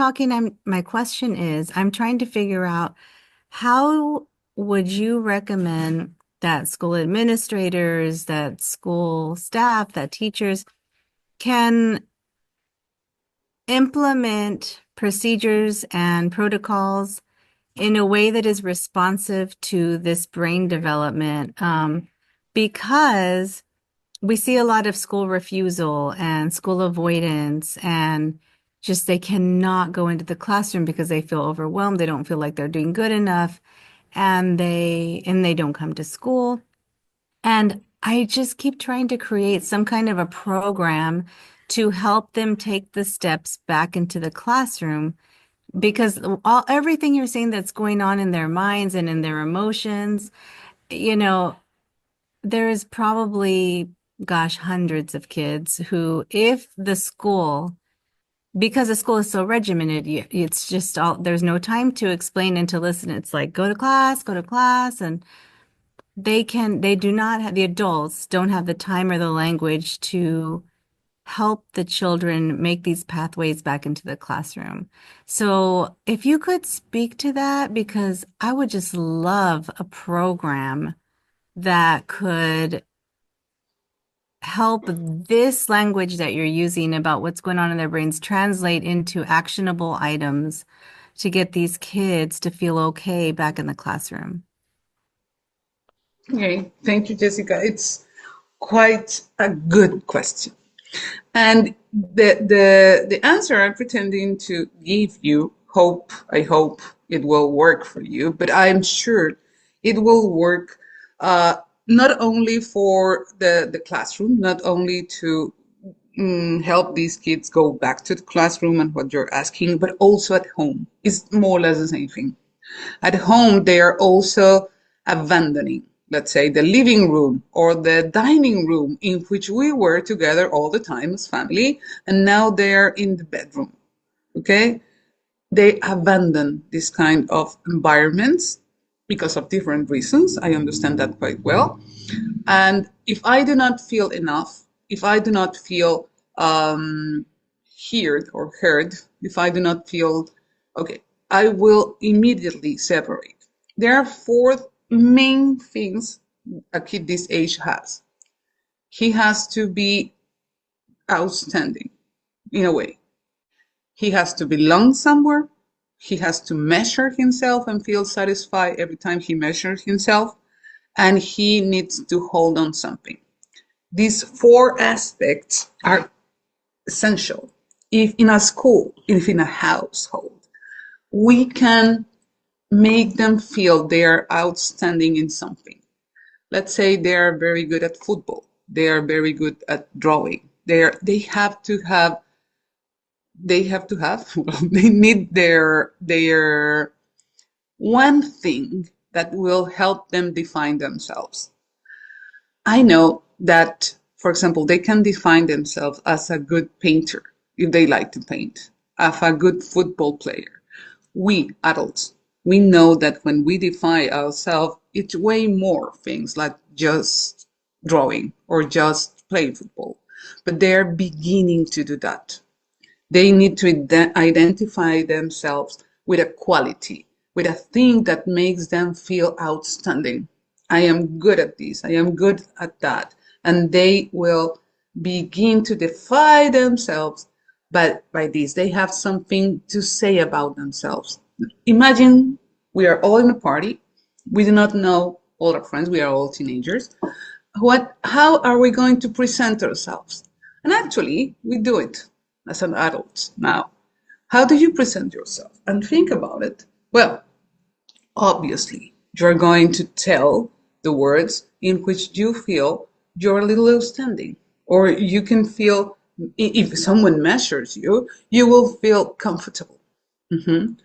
talking, my question is, I'm trying to figure out how would you recommend that school administrators, that school staff, that teachers can implement procedures and protocols in a way that is responsive to this brain development? Because we see a lot of school refusal and school avoidance and just they cannot go into the classroom because they feel overwhelmed. They don't feel like they're doing good enough and they don't come to school. And I just keep trying to create some kind of a program to help them take the steps back into the classroom because everything you're saying that's going on in their minds and in their emotions, you know, there is probably, gosh, hundreds of kids who, if the school, because the school is so regimented, it's just all, there's no time to explain and to listen. It's like, go to class. And they do not have, the adults don't have the time or the language to help the children make these pathways back into the classroom. So if you could speak to that, because I would just love a program that could help this language that you're using about what's going on in their brains translate into actionable items to get these kids to feel okay back in the classroom. Okay, thank you, Jessica. It's quite a good question. And the answer I'm pretending to give you, I hope it will work for you, but I'm sure it will work uh, not only for the classroom, not only to help these kids go back to the classroom and what you're asking, but also at home. It's more or less the same thing. At home, they are also abandoning, let's say, the living room or the dining room in which we were together all the time as family, and now they're in the bedroom. Okay? They abandon this kind of environments because of different reasons. I understand that quite well. And if I do not feel enough, if I do not feel heard or heard, if I do not feel okay, I will immediately separate. There are four main things a kid this age has. He has to be outstanding in a way. He has to belong somewhere. He has to measure himself and feel satisfied every time he measures himself. And he needs to hold on something. These four aspects are essential. If in a school, if in a household, we can make them feel they are outstanding in something. Let's say they are very good at football. They are very good at drawing. They have to have they need their one thing that will help them define themselves. I know that, for example, they can define themselves as a good painter if they like to paint, as a good football player. We adults, we know that when we define ourselves, it's way more things like just drawing or just playing football. But they're beginning to do that. They need to identify themselves with a quality, with a thing that makes them feel outstanding. I am good at this, I am good at that. And they will begin to define themselves, but by this, they have something to say about themselves. Imagine we are all in a party. We do not know all our friends. We are all teenagers. How are we going to present ourselves? And actually, we do it as an adult now. How do you present yourself? And think about it. Well, obviously, you're going to tell the words in which you feel you're a little outstanding, or you can feel if someone measures you, you will feel comfortable. Mhm.